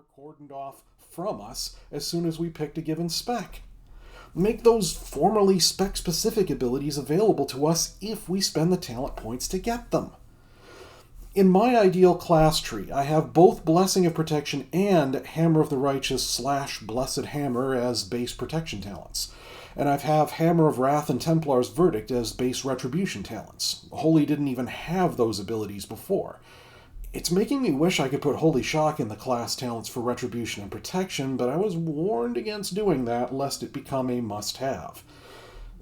were cordoned off from us as soon as we picked a given spec. Make those formerly spec-specific abilities available to us if we spend the talent points to get them. In my ideal class tree, I have both Blessing of Protection and Hammer of the Righteous / Blessed Hammer as base protection talents. And I have Hammer of Wrath and Templar's Verdict as base retribution talents. Holy didn't even have those abilities before. It's making me wish I could put Holy Shock in the class talents for retribution and protection, but I was warned against doing that lest it become a must-have.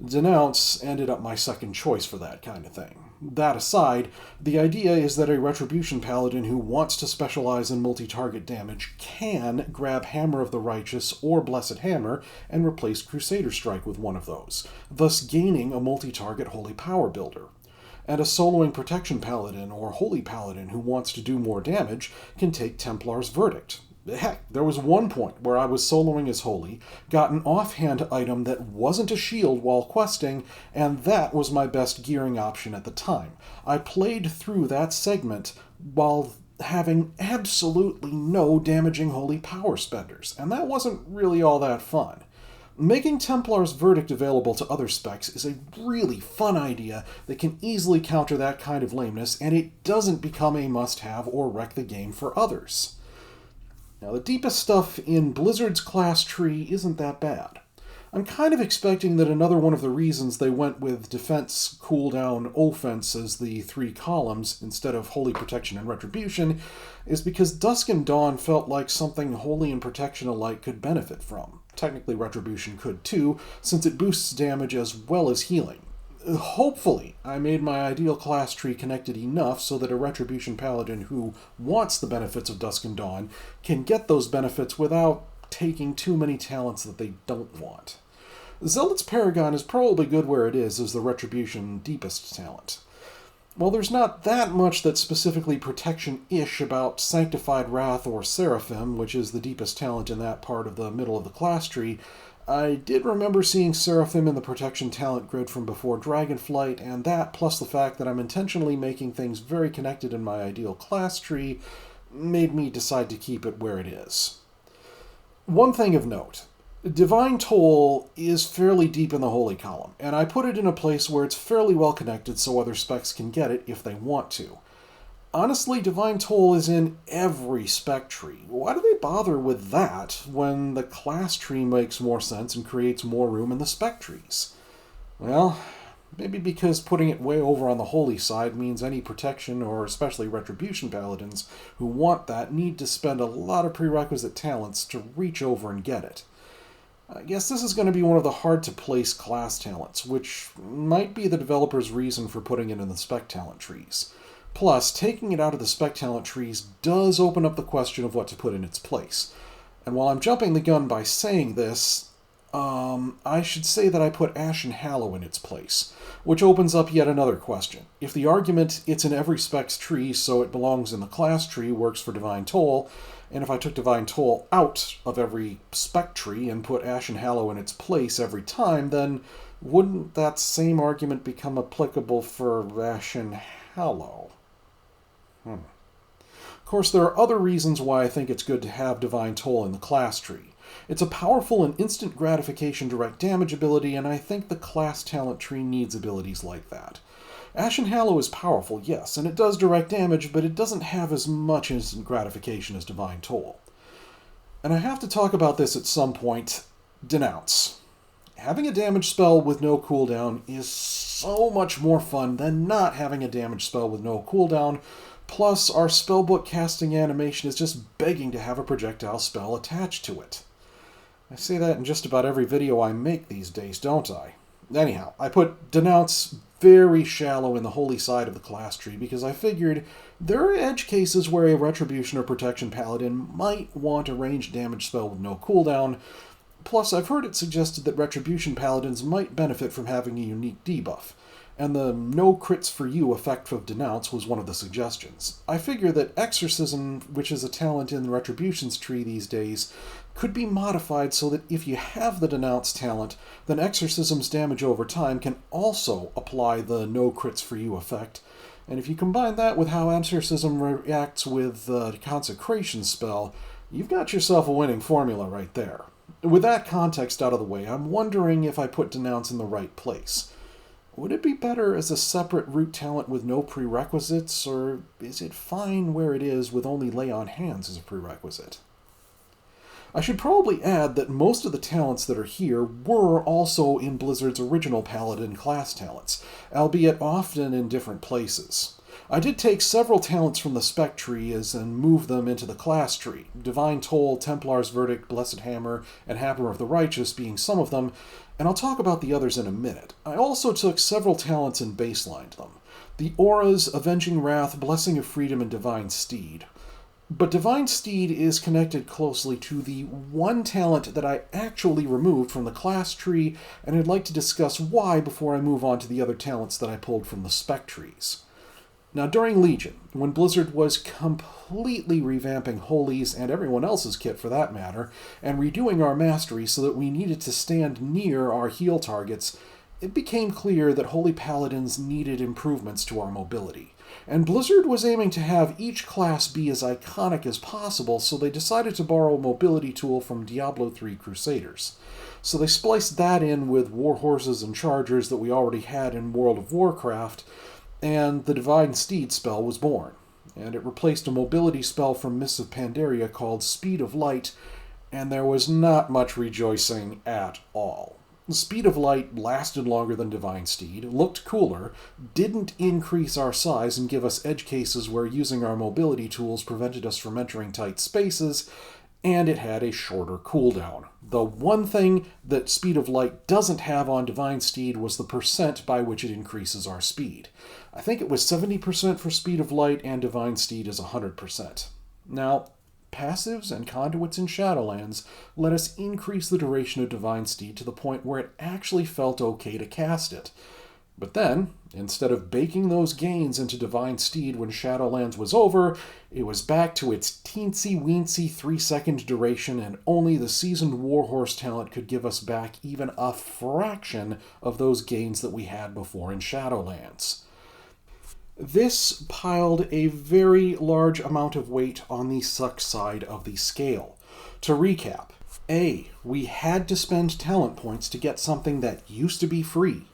Denounce ended up my second choice for that kind of thing. That aside, the idea is that a Retribution Paladin who wants to specialize in multi-target damage can grab Hammer of the Righteous or Blessed Hammer and replace Crusader Strike with one of those, thus gaining a multi-target Holy Power builder. And a soloing Protection Paladin or Holy Paladin who wants to do more damage can take Templar's Verdict. Heck, there was one point where I was soloing as Holy, got an offhand item that wasn't a shield while questing, and that was my best gearing option at the time. I played through that segment while having absolutely no damaging Holy Power spenders, and that wasn't really all that fun. Making Templar's Verdict available to other specs is a really fun idea that can easily counter that kind of lameness, and it doesn't become a must-have or wreck the game for others. Now, the deepest stuff in Blizzard's class tree isn't that bad. I'm kind of expecting that another one of the reasons they went with defense, cooldown, offense as the three columns instead of Holy Protection and Retribution is because Dusk and Dawn felt like something Holy and Protection alike could benefit from. Technically, Retribution could too, since it boosts damage as well as healing. Hopefully, I made my ideal class tree connected enough so that a Retribution Paladin who wants the benefits of Dusk and Dawn can get those benefits without taking too many talents that they don't want. Zealot's Paragon is probably good where it is as the Retribution deepest talent. While there's not that much that's specifically protection-ish about Sanctified Wrath or Seraphim, which is the deepest talent in that part of the middle of the class tree, I did remember seeing Seraphim in the protection talent grid from before Dragonflight, and that, plus the fact that I'm intentionally making things very connected in my ideal class tree, made me decide to keep it where it is. One thing of note, Divine Toll is fairly deep in the Holy column, and I put it in a place where it's fairly well connected so other specs can get it if they want to. Honestly, Divine Toll is in every spec tree. Why do they bother with that when the class tree makes more sense and creates more room in the spec trees? Well, maybe because putting it way over on the Holy side means any protection, or especially Retribution Paladins, who want that need to spend a lot of prerequisite talents to reach over and get it. I guess this is going to be one of the hard-to-place class talents, which might be the developer's reason for putting it in the spec talent trees. Plus, taking it out of the spec talent trees does open up the question of what to put in its place. And while I'm jumping the gun by saying this, I should say that I put Ashen Hallow in its place, which opens up yet another question. If the argument it's in every spec's tree so it belongs in the class tree works for Divine Toll, and if I took Divine Toll out of every spec tree and put Ashen Hallow in its place every time, then wouldn't that same argument become applicable for Ashen Hallow? Of course, there are other reasons why I think it's good to have Divine Toll in the class tree. It's a powerful and instant gratification direct damage ability, and I think the class talent tree needs abilities like that. Ashen Hallow is powerful, yes, and it does direct damage, but it doesn't have as much instant gratification as Divine Toll. And I have to talk about this at some point. Denounce. Having a damage spell with no cooldown is so much more fun than not having a damage spell with no cooldown. Plus, our spellbook casting animation is just begging to have a projectile spell attached to it. I say that in just about every video I make these days, don't I? Anyhow, I put Denounce very shallow in the Holy side of the class tree because I figured there are edge cases where a Retribution or Protection Paladin might want a ranged damage spell with no cooldown. Plus, I've heard it suggested that Retribution Paladins might benefit from having a unique debuff, and the no crits for you effect of Denounce was one of the suggestions. I figure that Exorcism, which is a talent in the Retribution's tree these days, could be modified so that if you have the Denounce talent, then Exorcism's damage over time can also apply the no crits for you effect, and if you combine that with how Exorcism reacts with the Consecration spell, You've got yourself a winning formula right there. With that context out of the way, I'm wondering if I put Denounce in the right place. Would it be better as a separate root talent with no prerequisites, or is it fine where it is with only Lay on Hands as a prerequisite? I should probably add that most of the talents that are here were also in Blizzard's original Paladin class talents, albeit often in different places. I did take several talents from the spec tree and move them into the class tree, Divine Toll, Templar's Verdict, Blessed Hammer, and Hammer of the Righteous being some of them, and I'll talk about the others in a minute. I also took several talents and baselined them. The Auras, Avenging Wrath, Blessing of Freedom, and Divine Steed. But Divine Steed is connected closely to the one talent that I actually removed from the class tree, and I'd like to discuss why before I move on to the other talents that I pulled from the spec trees. Now, during Legion, when Blizzard was completely revamping Holy's and everyone else's kit for that matter, and redoing our mastery so that we needed to stand near our heal targets, it became clear that Holy Paladins needed improvements to our mobility. And Blizzard was aiming to have each class be as iconic as possible, so they decided to borrow a mobility tool from Diablo III Crusaders. So they spliced that in with warhorses and chargers that we already had in World of Warcraft, and the Divine Steed spell was born. And it replaced a mobility spell from Mists of Pandaria called Speed of Light, and there was not much rejoicing at all. Speed of Light lasted longer than Divine Steed, looked cooler, didn't increase our size and give us edge cases where using our mobility tools prevented us from entering tight spaces, and it had a shorter cooldown. The one thing that Speed of Light doesn't have on Divine Steed was the percent by which it increases our speed. I think it was 70% for Speed of Light, and Divine Steed is 100%. Now, passives and conduits in Shadowlands let us increase the duration of Divine Steed to the point where it actually felt okay to cast it. But then, instead of baking those gains into Divine Steed when Shadowlands was over, it was back to its teensy-weensy 3-second duration, and only the Seasoned Warhorse talent could give us back even a fraction of those gains that we had before in Shadowlands. This piled a very large amount of weight on the suck side of the scale. To recap, A, we had to spend talent points to get something that used to be free.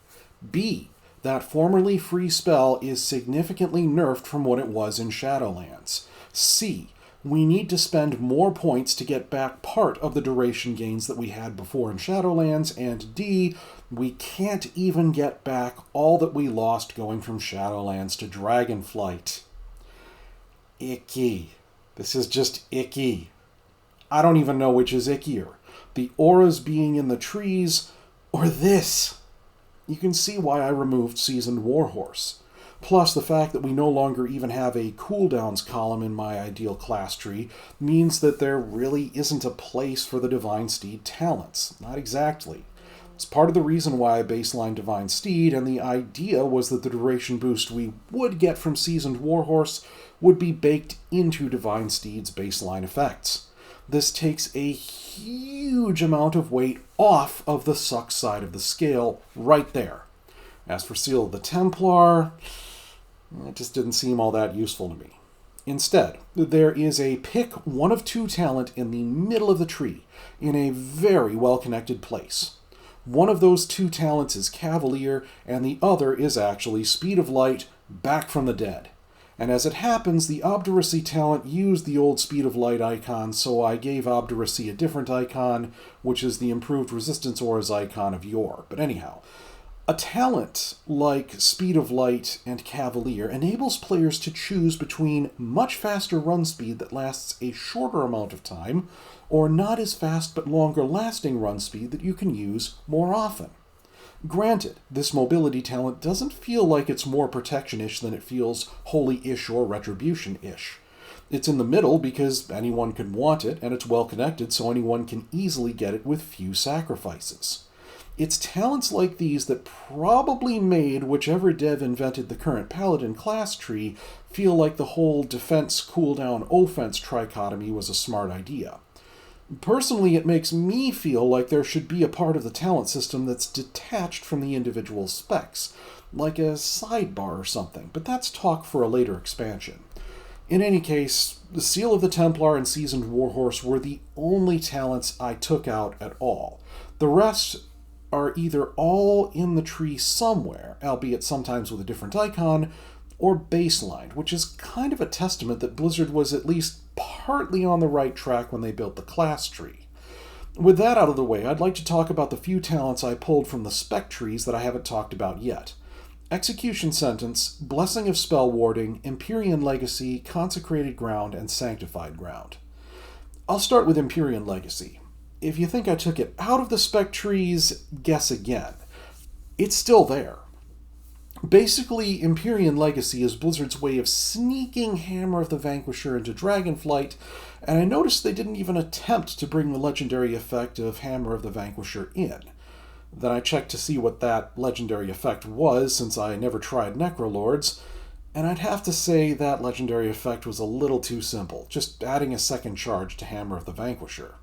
B, that formerly free spell is significantly nerfed from what it was in Shadowlands. C, we need to spend more points to get back part of the duration gains that we had before in Shadowlands. And D, we can't even get back all that we lost going from Shadowlands to Dragonflight. Icky. This is just icky. I don't even know which is ickier. The auras being in the trees, or this. You can see why I removed Seasoned Warhorse. Plus, the fact that we no longer even have a cooldowns column in my ideal class tree means that there really isn't a place for the Divine Steed talents. Not exactly. It's part of the reason why I baselined Divine Steed, and the idea was that the duration boost we would get from Seasoned Warhorse would be baked into Divine Steed's baseline effects. This takes a huge amount of weight off of the suck side of the scale right there. As for Seal of the Templar, it just didn't seem all that useful to me. Instead, there is a pick one of two talent in the middle of the tree, in a very well-connected place. One of those two talents is Cavalier, and the other is actually Speed of Light, back from the dead. And as it happens, the Obduracy talent used the old Speed of Light icon, so I gave Obduracy a different icon, which is the improved Resistance Auras icon of yore. But anyhow, a talent like Speed of Light and Cavalier enables players to choose between much faster run speed that lasts a shorter amount of time, or not as fast but longer lasting run speed that you can use more often. Granted, this mobility talent doesn't feel like it's more protection-ish than it feels holy-ish or retribution-ish. It's in the middle because anyone can want it, and it's well connected so anyone can easily get it with few sacrifices. It's talents like these that probably made whichever dev invented the current Paladin class tree feel like the whole defense, cooldown, offense trichotomy was a smart idea. Personally, it makes me feel like there should be a part of the talent system that's detached from the individual specs, like a sidebar or something, but that's talk for a later expansion. In any case, the Seal of the Templar and Seasoned Warhorse were the only talents I took out at all. The rest are either all in the tree somewhere, albeit sometimes with a different icon, or baselined, which is kind of a testament that Blizzard was at least partly on the right track when they built the class tree. With that out of the way, I'd like to talk about the few talents I pulled from the spec trees that I haven't talked about yet. Execution Sentence, Blessing of Spell Warding, Empyrean Legacy, Consecrated Ground, and Sanctified Ground. I'll start with Empyrean Legacy. If you think I took it out of the spec trees, guess again. It's still there. Basically, Empyrean Legacy is Blizzard's way of sneaking Hammer of the Vanquisher into Dragonflight, and I noticed they didn't even attempt to bring the legendary effect of Hammer of the Vanquisher in. Then I checked to see what that legendary effect was, since I never tried Necrolords, and I'd have to say that legendary effect was a little too simple, just adding a second charge to Hammer of the Vanquisher.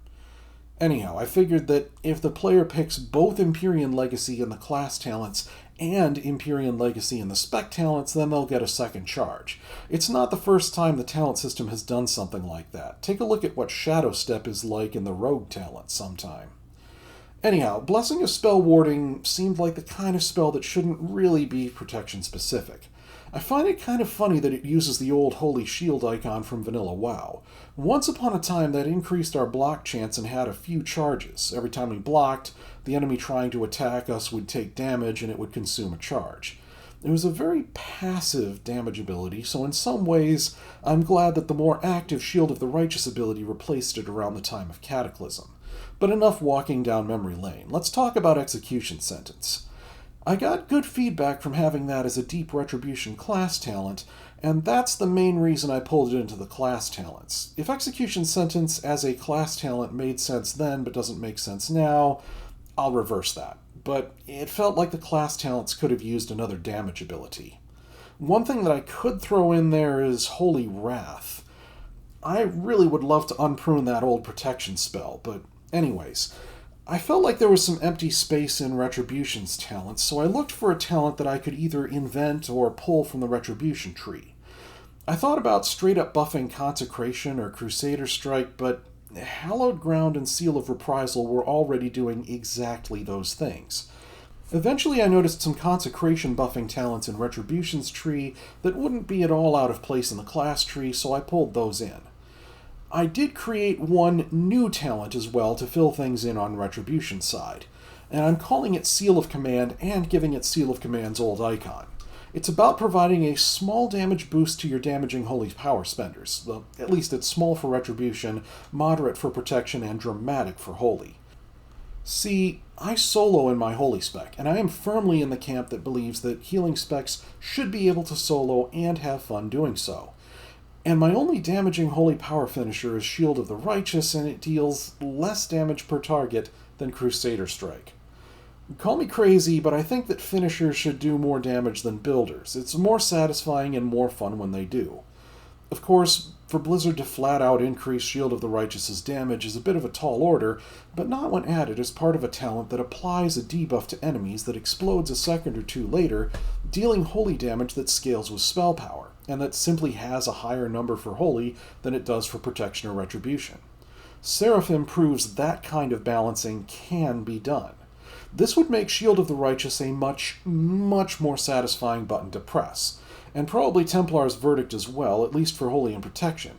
Anyhow, I figured that if the player picks both Empyrean Legacy in the class talents and Empyrean Legacy in the spec talents, then they'll get a second charge. It's not the first time the talent system has done something like that. Take a look at what Shadow Step is like in the Rogue talent sometime. Anyhow, Blessing of Spell Warding seemed like the kind of spell that shouldn't really be protection specific. I find it kind of funny that it uses the old Holy Shield icon from Vanilla WoW. Once upon a time, that increased our block chance and had a few charges. Every time we blocked, the enemy trying to attack us would take damage and it would consume a charge. It was a very passive damage ability, so in some ways, I'm glad that the more active Shield of the Righteous ability replaced it around the time of Cataclysm. But enough walking down memory lane. Let's talk about Execution Sentence. I got good feedback from having that as a deep Retribution class talent, and that's the main reason I pulled it into the class talents. If Execution Sentence as a class talent made sense then but doesn't make sense now, I'll reverse that. But it felt like the class talents could have used another damage ability. One thing that I could throw in there is Holy Wrath. I really would love to unprune that old protection spell, but anyways, I felt like there was some empty space in Retribution's talents, so I looked for a talent that I could either invent or pull from the Retribution tree. I thought about straight up buffing Consecration or Crusader Strike, but Hallowed Ground and Seal of Reprisal were already doing exactly those things. Eventually I noticed some Consecration buffing talents in Retribution's tree that wouldn't be at all out of place in the class tree, so I pulled those in. I did create one new talent as well to fill things in on Retribution's side, and I'm calling it Seal of Command and giving it Seal of Command's old icon. It's about providing a small damage boost to your damaging Holy Power spenders. Well, at least it's small for Retribution, moderate for Protection, and dramatic for Holy. See, I solo in my Holy spec, and I am firmly in the camp that believes that healing specs should be able to solo and have fun doing so. And my only damaging Holy Power finisher is Shield of the Righteous, and it deals less damage per target than Crusader Strike. Call me crazy, but I think that finishers should do more damage than builders. It's more satisfying and more fun when they do. Of course, for Blizzard to flat out increase Shield of the Righteous's damage is a bit of a tall order, but not when added as part of a talent that applies a debuff to enemies that explodes a second or two later, dealing holy damage that scales with spell power, and that simply has a higher number for holy than it does for protection or retribution. Seraphim proves that kind of balancing can be done. This would make Shield of the Righteous a much more satisfying button to press, and probably Templar's Verdict as well, at least for Holy and Protection,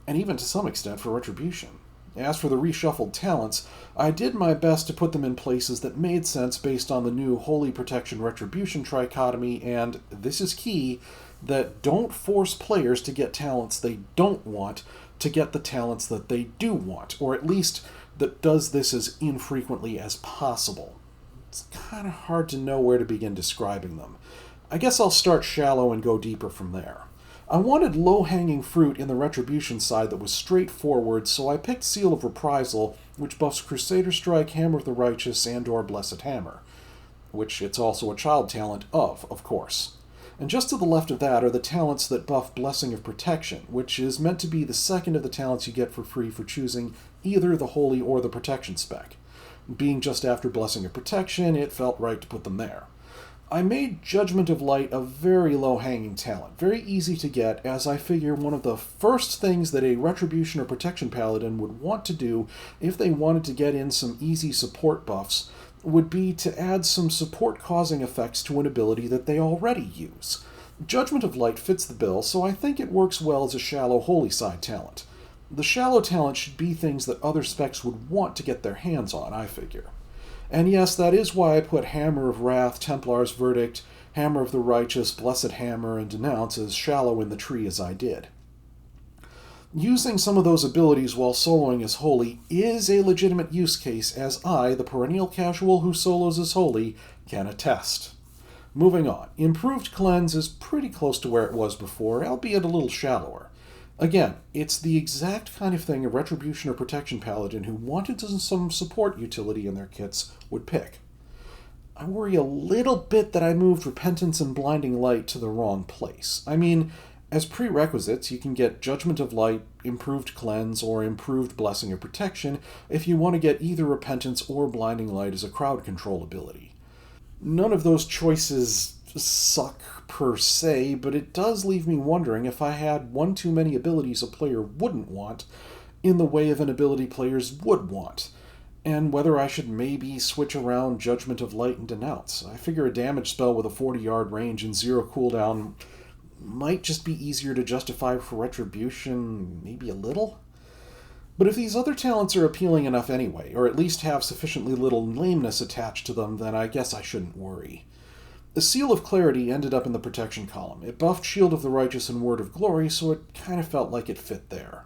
and even to some extent for Retribution. As for the reshuffled talents, I did my best to put them in places that made sense based on the new Holy Protection Retribution trichotomy, and this is key, that don't force players to get talents they don't want to get the talents that they do want, or at least that does this as infrequently as possible. It's kind of hard to know where to begin describing them. I guess I'll start shallow and go deeper from there. I wanted low-hanging fruit in the Retribution side that was straightforward, so I picked Seal of Reprisal, which buffs Crusader Strike, Hammer of the Righteous, and/or Blessed Hammer, which it's also a child talent of course. And just to the left of that are the talents that buff Blessing of Protection, which is meant to be the second of the talents you get for free for choosing either the Holy or the Protection spec. Being just after Blessing of Protection, it felt right to put them there. I made Judgment of Light a very low-hanging talent, very easy to get, as I figure one of the first things that a Retribution or Protection Paladin would want to do if they wanted to get in some easy support buffs would be to add some support-causing effects to an ability that they already use. Judgment of Light fits the bill, so I think it works well as a shallow Holy Side talent. The shallow talent should be things that other specs would want to get their hands on, I figure. And yes, that is why I put Hammer of Wrath, Templar's Verdict, Hammer of the Righteous, Blessed Hammer, and Denounce as shallow in the tree as I did. Using some of those abilities while soloing as Holy is a legitimate use case, as I, the perennial casual who solos as Holy, can attest. Moving on, Improved Cleanse is pretty close to where it was before, albeit a little shallower. Again, it's the exact kind of thing a Retribution or Protection Paladin who wanted some support utility in their kits would pick. I worry a little bit that I moved Repentance and Blinding Light to the wrong place. I mean, as prerequisites, you can get Judgment of Light, Improved Cleanse, or Improved Blessing or Protection if you want to get either Repentance or Blinding Light as a crowd control ability. None of those choices suck per se, but it does leave me wondering if I had one too many abilities a player wouldn't want in the way of an ability players would want, and whether I should maybe switch around Judgment of Light and Denounce. I figure a damage spell with a 40-yard range and 0 cooldown might just be easier to justify for Retribution, maybe a little? But if these other talents are appealing enough anyway, or at least have sufficiently little lameness attached to them, then I guess I shouldn't worry. The Seal of Clarity ended up in the protection column. It buffed Shield of the Righteous and Word of Glory, so it kind of felt like it fit there.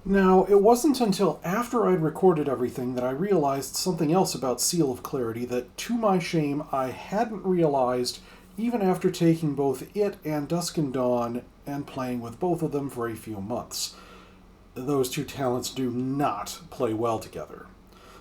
Now, it wasn't until after I'd recorded everything that I realized something else about Seal of Clarity that, to my shame, I hadn't realized even after taking both it and Dusk and Dawn and playing with both of them for a few months. Those two talents do not play well together.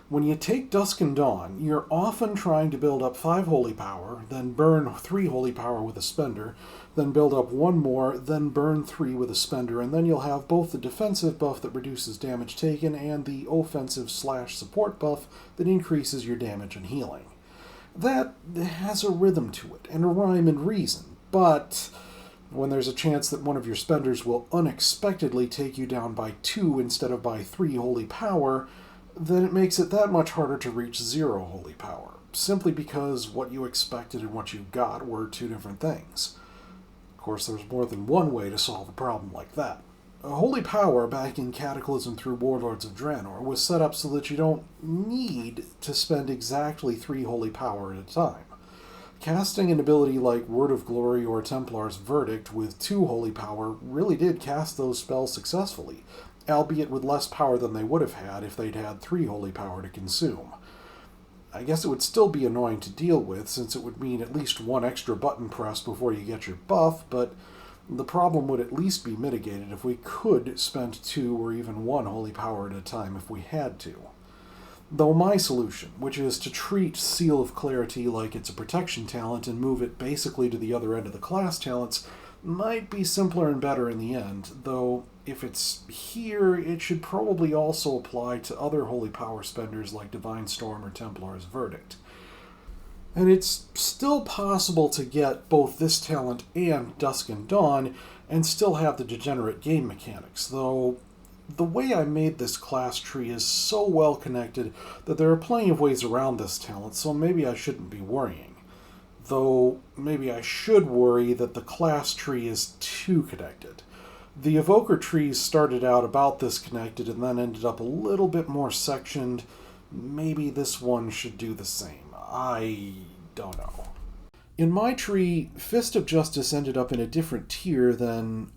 When you take Dusk and Dawn, you're often trying to build up 5 holy power, then burn 3 holy power with a spender, then build up 1 more, then burn 3 with a spender, and then you'll have both the defensive buff that reduces damage taken and the offensive/support buff that increases your damage and healing. That has a rhythm to it, and a rhyme and reason, but when there's a chance that one of your spenders will unexpectedly take you down by 2 instead of by 3 holy power, then it makes it that much harder to reach 0 holy power, simply because what you expected and what you got were 2 different things. Of course, there's more than one way to solve a problem like that. Holy power back in Cataclysm through Warlords of Draenor was set up so that you don't need to spend exactly 3 holy power at a time. Casting an ability like Word of Glory or Templar's Verdict with 2 holy power really did cast those spells successfully, albeit with less power than they would have had if they'd had 3 holy power to consume. I guess it would still be annoying to deal with, since it would mean at least 1 extra button press before you get your buff, but the problem would at least be mitigated if we could spend 2 or even 1 holy power at a time if we had to. Though my solution, which is to treat Seal of Clarity like it's a protection talent and move it basically to the other end of the class talents, might be simpler and better in the end, though if it's here, it should probably also apply to other holy power spenders like Divine Storm or Templar's Verdict. And it's still possible to get both this talent and Dusk and Dawn and still have the degenerate game mechanics, though the way I made this class tree is so well connected that there are plenty of ways around this talent, so maybe I shouldn't be worrying. Though maybe I should worry that the class tree is too connected. The Evoker trees started out about this connected and then ended up a little bit more sectioned. Maybe this one should do the same. I don't know. In my tree, Fist of Justice ended up in a different tier than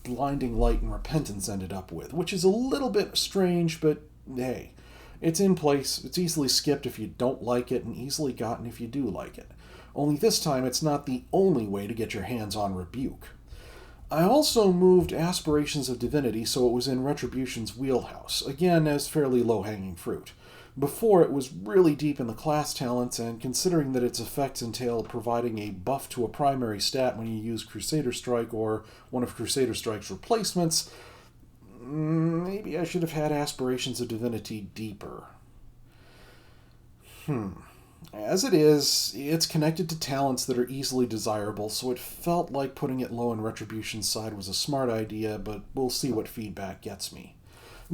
Blinding Light and Repentance ended up with, which is a little bit strange, but hey, it's in place, it's easily skipped if you don't like it, and easily gotten if you do like it. Only this time it's not the only way to get your hands on Rebuke. I also moved Aspirations of Divinity so it was in Retribution's wheelhouse, again as fairly low-hanging fruit. Before, it was really deep in the class talents, and considering that its effects entail providing a buff to a primary stat when you use Crusader Strike or one of Crusader Strike's replacements, maybe I should have had Aspirations of Divinity deeper. As it is, it's connected to talents that are easily desirable, so it felt like putting it low in Retribution's side was a smart idea, but we'll see what feedback gets me.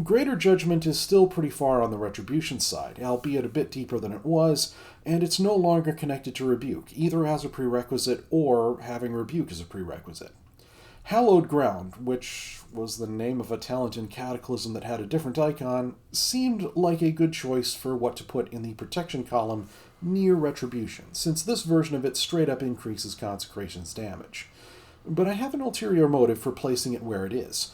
Greater Judgment is still pretty far on the Retribution side, albeit a bit deeper than it was, and it's no longer connected to Rebuke, either as a prerequisite or having Rebuke as a prerequisite. Hallowed Ground, which was the name of a talent in Cataclysm that had a different icon, seemed like a good choice for what to put in the protection column near Retribution, since this version of it straight up increases Consecration's damage. But I have an ulterior motive for placing it where it is.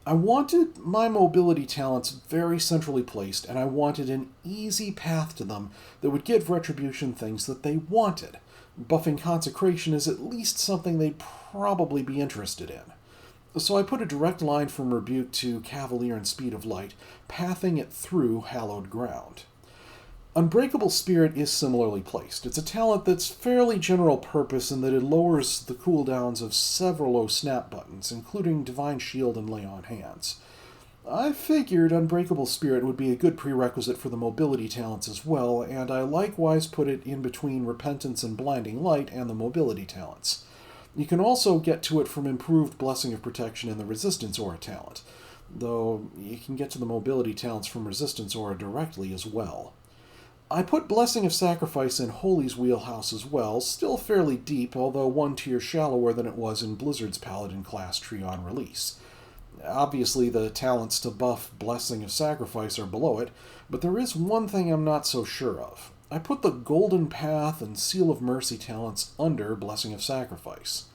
I wanted my mobility talents very centrally placed, and I wanted an easy path to them that would give Retribution things that they wanted. Buffing Consecration is at least something they'd probably be interested in. So I put a direct line from Rebuke to Cavalier and Speed of Light, pathing it through Hallowed Ground. Unbreakable Spirit is similarly placed. It's a talent that's fairly general purpose in that it lowers the cooldowns of several low snap buttons, including Divine Shield and Lay on Hands. I figured Unbreakable Spirit would be a good prerequisite for the mobility talents as well, and I likewise put it in between Repentance and Blinding Light and the mobility talents. You can also get to it from improved Blessing of Protection in the Resistance Aura talent, though you can get to the mobility talents from Resistance Aura directly as well. I put Blessing of Sacrifice in Holy's wheelhouse as well, still fairly deep, although one tier shallower than it was in Blizzard's Paladin class tree on release. Obviously, the talents to buff Blessing of Sacrifice are below it, but there is one thing I'm not so sure of. I put the Golden Path and Seal of Mercy talents under Blessing of Sacrifice.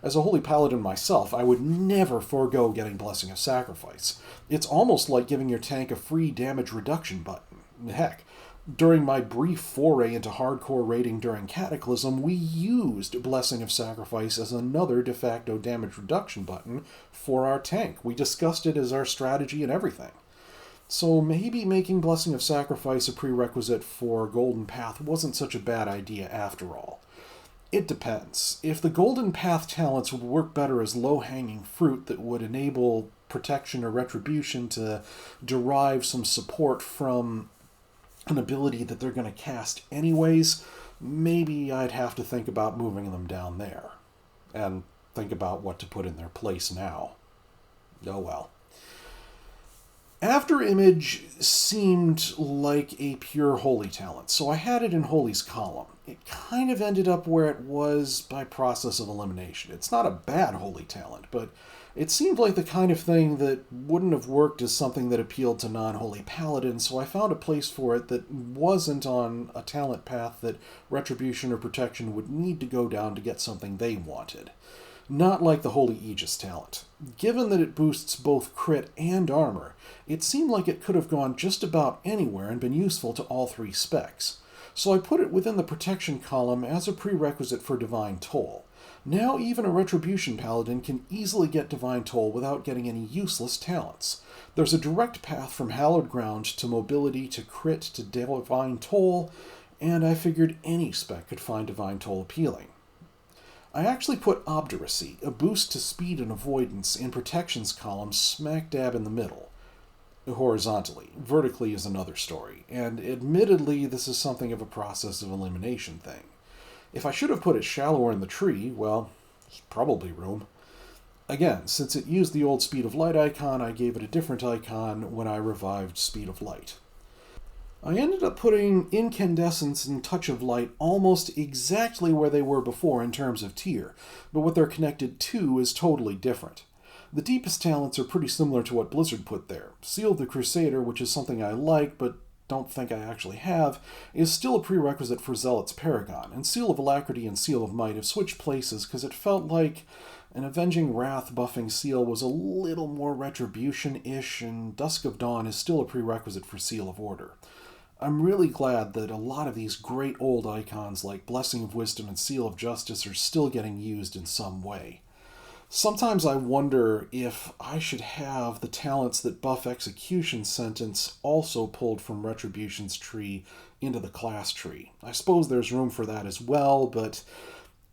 As a Holy Paladin myself, I would never forego getting Blessing of Sacrifice. It's almost like giving your tank a free damage reduction button. Heck, during my brief foray into hardcore raiding during Cataclysm, we used Blessing of Sacrifice as another de facto damage reduction button for our tank. We discussed it as our strategy and everything. So maybe making Blessing of Sacrifice a prerequisite for Golden Path wasn't such a bad idea after all. It depends. If the Golden Path talents would work better as low-hanging fruit that would enable Protection or Retribution to derive some support from an ability that they're going to cast anyways, maybe I'd have to think about moving them down there. And think about what to put in their place now. Oh well. After Image seemed like a pure Holy talent, so I had it in Holy's column. It kind of ended up where it was by process of elimination. It's not a bad Holy talent, but it seemed like the kind of thing that wouldn't have worked as something that appealed to non-Holy Paladins, so I found a place for it that wasn't on a talent path that Retribution or Protection would need to go down to get something they wanted. Not like the Holy Aegis talent. Given that it boosts both crit and armor, it seemed like it could have gone just about anywhere and been useful to all three specs. So I put it within the Protection column as a prerequisite for Divine Toll. Now even a Retribution Paladin can easily get Divine Toll without getting any useless talents. There's a direct path from Hallowed Ground to Mobility to Crit to Divine Toll, and I figured any spec could find Divine Toll appealing. I actually put Obduracy, a boost to speed and avoidance, in Protection's column smack dab in the middle. Horizontally. Vertically is another story, and admittedly this is something of a process of elimination thing. If I should have put it shallower in the tree, well, there's probably room. Again, since it used the old Speed of Light icon, I gave it a different icon when I revived Speed of Light. I ended up putting Incandescence and Touch of Light almost exactly where they were before in terms of tier, but what they're connected to is totally different. The deepest talents are pretty similar to what Blizzard put there. Seal of the Crusader, which is something I like, but don't think I actually have, is still a prerequisite for Zealot's Paragon, and Seal of Alacrity and Seal of Might have switched places because it felt like an Avenging Wrath buffing Seal was a little more Retribution-ish, and Dusk of Dawn is still a prerequisite for Seal of Order. I'm really glad that a lot of these great old icons like Blessing of Wisdom and Seal of Justice are still getting used in some way. Sometimes I wonder if I should have the talents that buff Execution Sentence also pulled from Retribution's tree into the class tree. I suppose there's room for that as well, but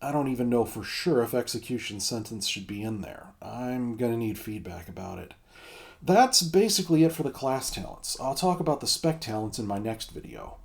I don't even know for sure if Execution Sentence should be in there. I'm going to need feedback about it. That's basically it for the class talents. I'll talk about the spec talents in my next video.